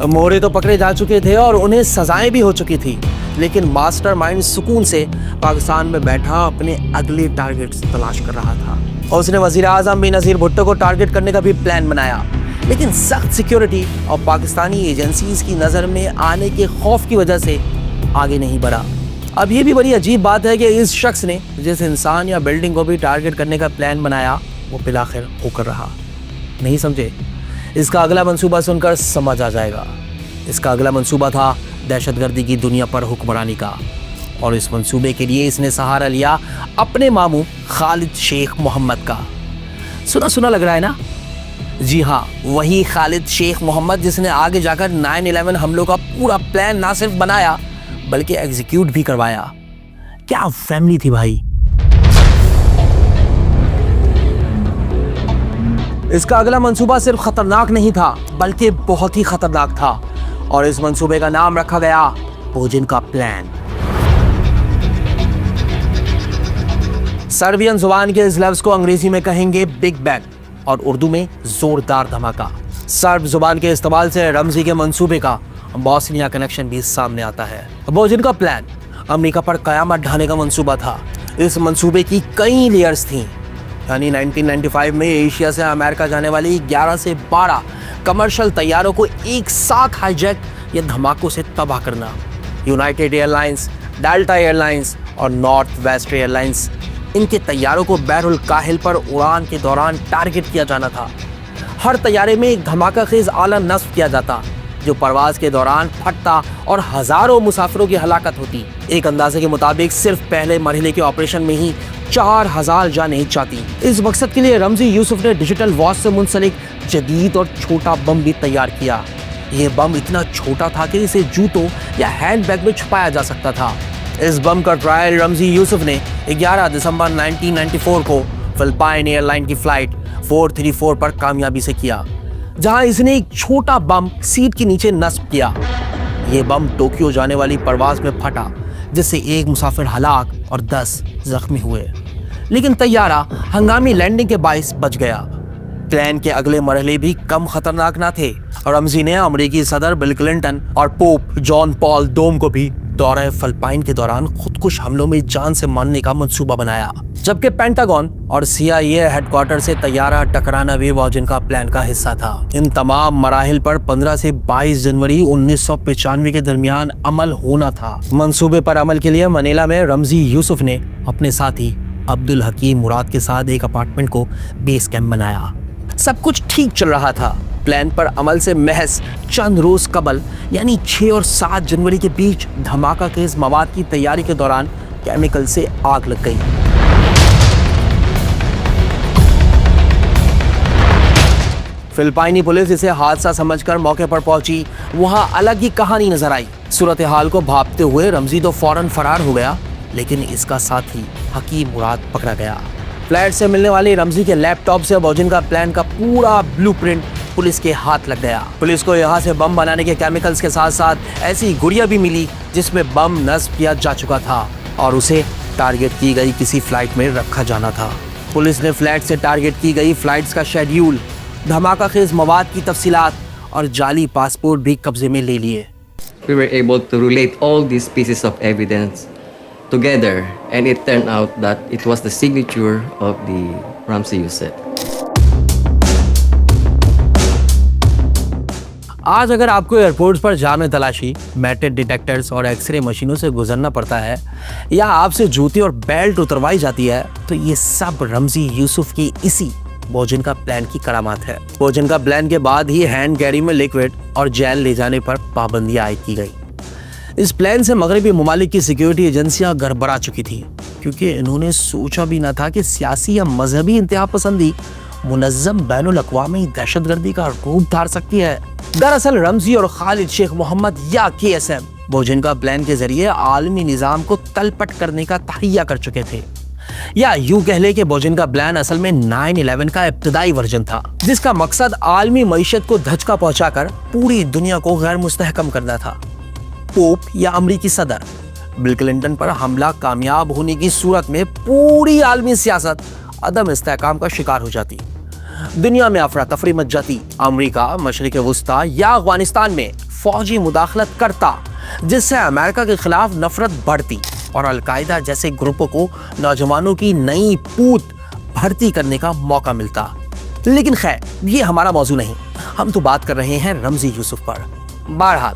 मोहरे तो पकड़े जा चुके थे और उन्हें सजाएं भी हो चुकी थी, लेकिन मास्टरमाइंड सुकून से पाकिस्तान में बैठा अपने अगले टारगेट्स तलाश कर रहा था। और उसने वजीर आजम बेनज़ीर भुट्टो को टारगेट करने का भी प्लान बनाया, लेकिन सख्त सिक्योरिटी और पाकिस्तानी एजेंसीज की नज़र में आने के खौफ की वजह से आगे नहीं बढ़ा। अब ये भी बड़ी अजीब बात है कि इस शख्स ने जिस इंसान या बिल्डिंग को भी टारगेट करने का प्लान बनाया वो बिलाखिर होकर रहा। नहीं समझे? इसका अगला मंसूबा सुनकर समझ आ जाएगा। इसका अगला मंसूबा था दहशतगर्दी की दुनिया पर हुक्मरानी का, और इस मंसूबे के लिए इसने सहारा लिया अपने मामू खालिद शेख मोहम्मद का। सुना सुना लग रहा है ना? जी हाँ, वही खालिद शेख मोहम्मद जिसने आगे जाकर 9/11 हमलों का पूरा प्लान ना सिर्फ बनाया बल्कि एग्जीक्यूट भी करवाया। क्या फैमिली थी भाई। इसका अगला मंसूबा सिर्फ खतरनाक नहीं था बल्कि बहुत ही खतरनाक था, और इस मंसूबे का नाम रखा गया भोजन का प्लान। सर्बियन जुबान के इस लफ्ज को अंग्रेजी में कहेंगे बिग बैंग और उर्दू में जोरदार धमाका। सर्ब जुबान के इस्तेमाल से रमजी के मंसूबे का बॉस्निया कनेक्शन भी सामने आता है। भोजन का प्लान अमेरिका पर कयामत ढाने का मंसूबा था। इस मंसूबे की कई लेयर्स थीं, यानी 1995 में एशिया से अमेरिका जाने वाली 11 से 12 कमर्शियल तैयारों को एक साथ हाईजैक या धमाकों से तबाह करना। यूनाइटेड एयरलाइंस, डेल्टा एयरलाइंस और नॉर्थ वेस्ट एयरलाइंस, इनके तैयारों को बैरुल काहिल पर उड़ान के दौरान टारगेट किया जाना था। हर तैयारे में एक धमाका खेज आला नस्ब किया जाता जो परवाज के दौरान फटता और हजारों मुसाफिरों की हलाकत होती। एक अंदाजे के मुताबिक सिर्फ पहले मरहले के ऑपरेशन में ही 4000 जानें जाती। इस मकसद के लिए रमजी यूसुफ ने डिजिटल वॉच से मुंसलिक जदीद और छोटा बम भी तैयार किया। यह बम इतना छोटा था कि इसे जूतों या हैंडबैग में छुपाया जा सकता था। इस बम का ट्रायल रमजी यूसुफ ने 11 दिसंबर 1994 को फिलिपाइन एयरलाइन की फ्लाइट 434 पर कामयाबी से किया, जहां इसने एक छोटा बम सीट के नीचे नस्ब किया। यह बम टोक्यो जाने वाली परवाज में फटा, जिससे एक मुसाफिर हलाक और 10 जख्मी हुए, लेकिन तैयारा हंगामी लैंडिंग के बाइस बच गया। प्लान के अगले मरहले भी कम खतरनाक ना थे, और रमजी ने अमेरिकी सदर बिल क्लिंटन और पोप जॉन पॉल II को भी दौरे फिलिपाइन के दौरान खुदकुश हमलों में जान से मारने का मंसूबा बनाया। जबकि पेंटागन और CIA हेडक्वार्टर से तैयारा टकराना भी भोजन का प्लान का हिस्सा था। इन तमाम मराहिल पर 15 से 22 जनवरी 1995 के दरमियान अमल होना था। मंसूबे पर अमल के लिए मनीला में रमजी यूसुफ ने अपने साथी अब्दुल हकीम मुराद के साथ एक अपार्टमेंट को बेस कैंप बनाया। सब कुछ ठीक चल रहा था। प्लान पर अमल से महज चंद रोज कबल यानी 6 और 7 जनवरी के बीच धमाका खेज मवाद की तैयारी के दौरान केमिकल से आग लग गई। फिलिपाइनी पुलिस इसे हादसा समझकर मौके पर पहुंची। वहां अलग ही कहानी नजर आई। सूरत हाल को भांपते हुए रमजी तो फौरन फरार हो गया, लेकिन इसका साथी हकीम मुराद पकड़ा गया। फ्लैट से मिलने वाली रमजी के लैपटॉप से भोजन का प्लान का पूरा ब्लूप्रिंट पुलिस के हाथ लग गया। पुलिस को यहाँ से बम बनाने के केमिकल्स के साथ साथ ऐसी गुड़िया भी मिली जिसमें बम नस्ब किया जा चुका था और उसे टारगेट की गई किसी फ्लाइट में रखा जाना था। पुलिस ने फ्लैट से टारगेट की गई फ्लाइट्स का शेड्यूल, धमाका खेज मवाद की तफसीलात और जाली पासपोर्ट भी कब्जे में ले लिए। We were able to relate all these pieces of evidence together, and it turned out that it was the signature of the Ramzi Youssef. आज अगर आपको एयरपोर्ट्स पर जाम में तलाशी, मेटल डिटेक्टर्स और एक्सरे मशीनों से गुजरना पड़ता है, या आपसे जूती और बेल्ट उतरवाई जाती है, तो ये सब रमजी यूसुफ की इसी भोजन का प्लान की करामात है। भोजन का प्लान के बाद ही हैंड कैरी में लिक्विड और जेल ले जाने पर पाबंदी आयद की गई। इस प्लान से मगरबी ममालिक की सिक्योरिटी एजेंसियां गड़बड़ा चुकी थी, क्योंकि इन्होंने सोचा भी न था कि सियासी या मजहबी इंतहा पसंदी मुनज़्ज़म बैनुल अक़वामी दहशतगर्दी का रूप धार सकती है। दरअसल रमजी और खालिद शेख मोहम्मद या KSM भोजन का प्लान के जरिए आलमी निज़ाम को तलपट करने का तहैया कर चुके थे, या यूं कह ले कि भोजन का प्लान असल में 9/11 का इब्तदाई वर्जन था, जिसका मकसद आलमी मईशत को धचका पहुंचाकर पूरी दुनिया को गैर मुस्तहकम करना था। पोप या अमरीकी सदर बिल क्लिंटन पर हमला कामयाब होने की सूरत में पूरी आलमी सियासत अदम इस्तेहकाम का शिकार हो जाती, दुनिया में अफरा तफरी मच जाती। अमरीका, मशरिक वुस्ता या अफगानिस्तान में फौजी मुदाखलत करता, जिससे अमेरिका के खिलाफ नफरत बढ़ती और अलकायदा जैसे ग्रुपों को नौजवानों की नई पूत भर्ती करने का मौका मिलता। लेकिन खैर, ये हमारा मौजू नहीं। हम तो बात कर रहे हैं रमजी यूसुफ पर। बहरहाल